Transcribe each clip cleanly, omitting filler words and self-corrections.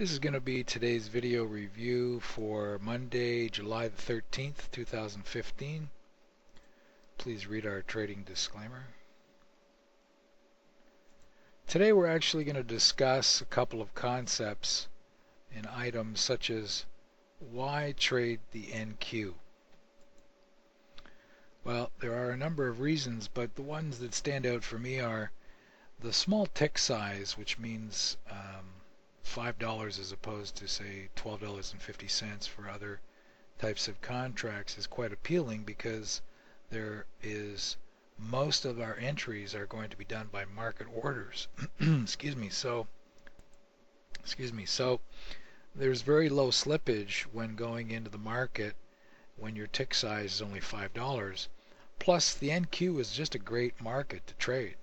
This is going to be today's video review for Monday, July the 13th, 2015. Please read our trading disclaimer. Today we're actually going to discuss a couple of concepts and items such as why trade the NQ. Well, there are a number of reasons, but the ones that stand out for me are the small tick size, which means $5 as opposed to say $12.50 for other types of contracts is quite appealing because most of our entries are going to be done by market orders. excuse me. So there's very low slippage when going into the market when your tick size is only $5. Plus the NQ is just a great market to trade.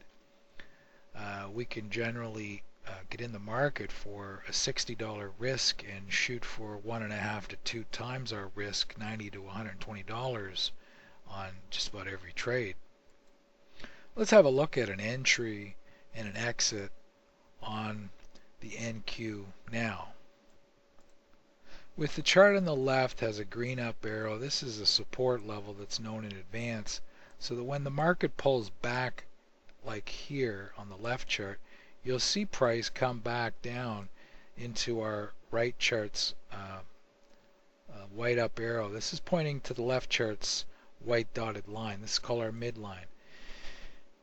We can generally get in the market for a $60 risk and shoot for 1.5 to 2 times our risk, $90 to $120 on just about every trade. Let's have a look at an entry and an exit on the NQ now. With the chart on the left has a green up arrow, this is a support level that's known in advance, so that when the market pulls back like here on the left chart, you'll see price come back down into our right chart's white up arrow. This is pointing to the left chart's white dotted line. This is called our midline.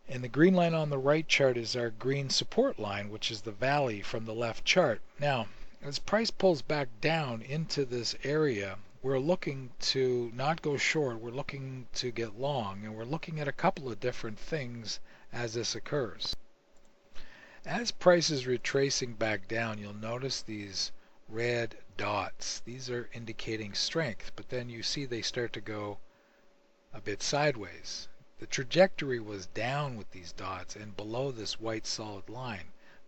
And the green line on the right chart is our green support line, which is the valley from the left chart. Now, as price pulls back down into this area, we're looking to not go short, we're looking to get long, and we're looking at a couple of different things as this occurs. As price is retracing back down, you'll notice these red dots. These are indicating strength, but then you see they start to go a bit sideways. The trajectory was down with these dots and below this white solid line.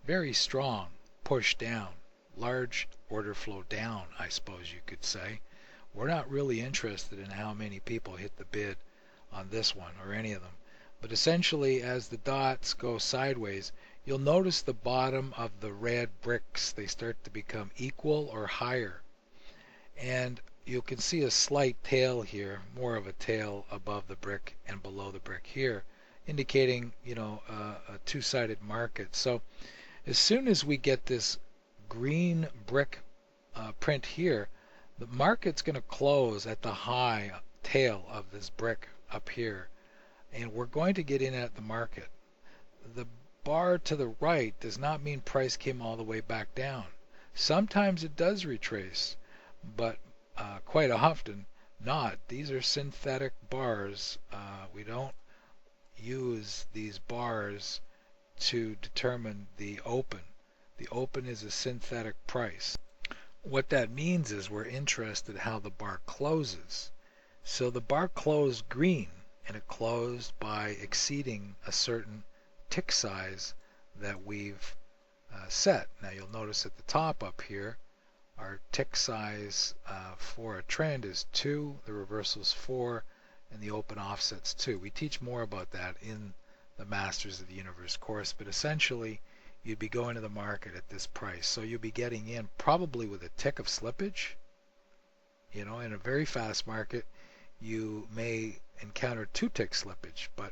Very strong push down. Large order flow down, I suppose you could say. We're not really interested in how many people hit the bid on this one or any of them. But essentially, as the dots go sideways, you'll notice the bottom of the red bricks, they start to become equal or higher. And you can see a slight tail here, more of a tail above the brick and below the brick here, indicating, a two-sided market. So as soon as we get this green brick print here, the market's going to close at the high tail of this brick up here, and we're going to get in at the market. The bar to the right does not mean price came all the way back down. Sometimes it does retrace, but quite often not. These are synthetic bars. We don't use these bars to determine the open. The open is a synthetic price. What that means is we're interested how the bar closes. So the bar closed green, and it closed by exceeding a certain tick size that we've set. Now you'll notice at the top up here, our tick size for a trend is 2, the reversal is 4, and the open offset's 2. We teach more about that in the Masters of the Universe course, but essentially you'd be going to the market at this price. So you'll be getting in probably with a tick of slippage. In a very fast market, you may encounter 2 tick slippage, but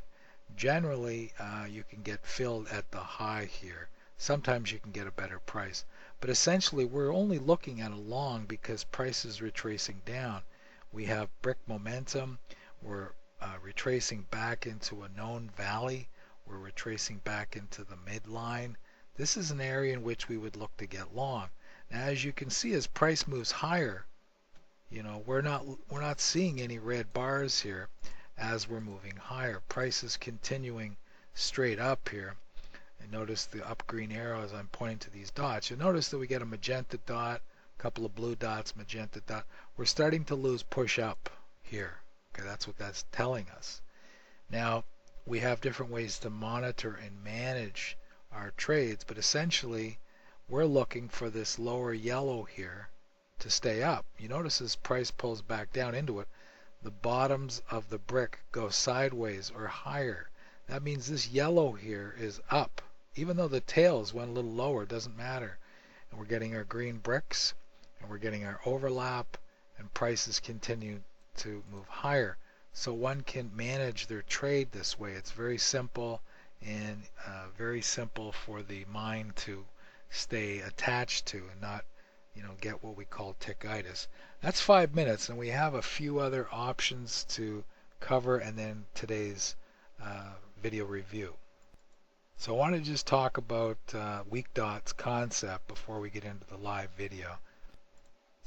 generally you can get filled at the high here. Sometimes you can get a better price. But essentially we're only looking at a long because price is retracing down. We have brick momentum. We're retracing back into a known valley. We're retracing back into the midline. This is an area in which we would look to get long. Now, as you can see, as price moves higher, we're not seeing any red bars here as we're moving higher. Price is continuing straight up here. And notice the up green arrow as I'm pointing to these dots. You'll notice that we get a magenta dot, a couple of blue dots, magenta dot. We're starting to lose push up here. Okay, that's what that's telling us. Now, we have different ways to monitor and manage our trades, but essentially we're looking for this lower yellow here to stay up. You notice as price pulls back down into it, the bottoms of the brick go sideways or higher. That means this yellow here is up. Even though the tails went a little lower, it doesn't matter. and we're getting our green bricks, and we're getting our overlap, and prices continue to move higher. So one can manage their trade this way. It's very simple, and very simple for the mind to stay attached to and not get what we call tickitis. That's 5 minutes, and we have a few other options to cover and then today's video review. So I want to just talk about weak dots concept before we get into the live video.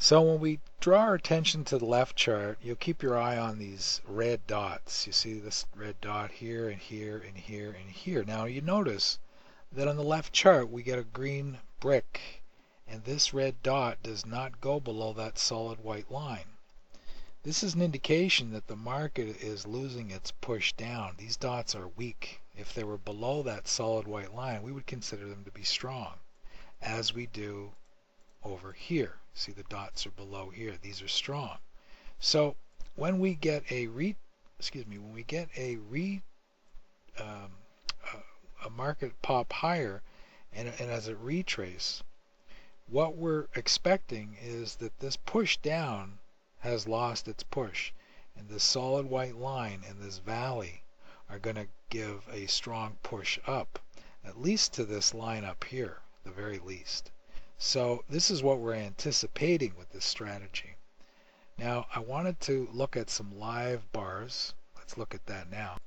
So when we draw our attention to the left chart, you'll keep your eye on these red dots. You see this red dot here and here and here and here. Now you notice that on the left chart we get a green brick, and this red dot does not go below that solid white line. This is an indication that the market is losing its push down. These dots are weak. If they were below that solid white line, we would consider them to be strong, as we do over here. See, the dots are below here. These are strong. So when we get a market pop higher and as it retrace, what we're expecting is that this push down has lost its push, and this solid white line and this valley are going to give a strong push up, at least to this line up here, the very least. So this is what we're anticipating with this strategy. Now I wanted to look at some live bars. Let's look at that now.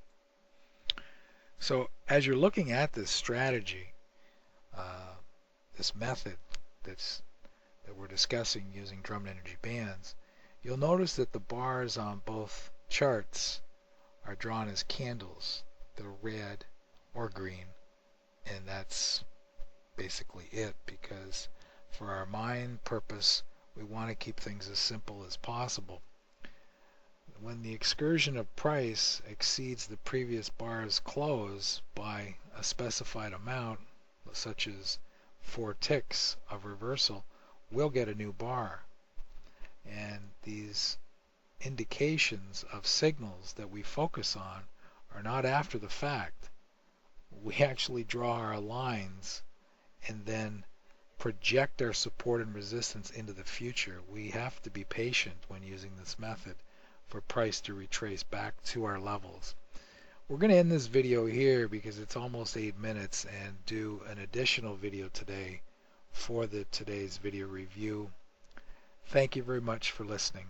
So as you're looking at this strategy, this method that we're discussing using Drummond Energy Bands, you'll notice that the bars on both charts are drawn as candles. They're red or green, and that's basically it, because for our mind purpose we want to keep things as simple as possible. When the excursion of price exceeds the previous bar's close by a specified amount, such as 4 ticks of reversal, we'll get a new bar. And these indications of signals that we focus on are not after the fact. We actually draw our lines and then project our support and resistance into the future. We have to be patient when using this method for price to retrace back to our levels. We're going to end this video here because it's almost 8 minutes, and do an additional video today for today's video review. Thank you very much for listening.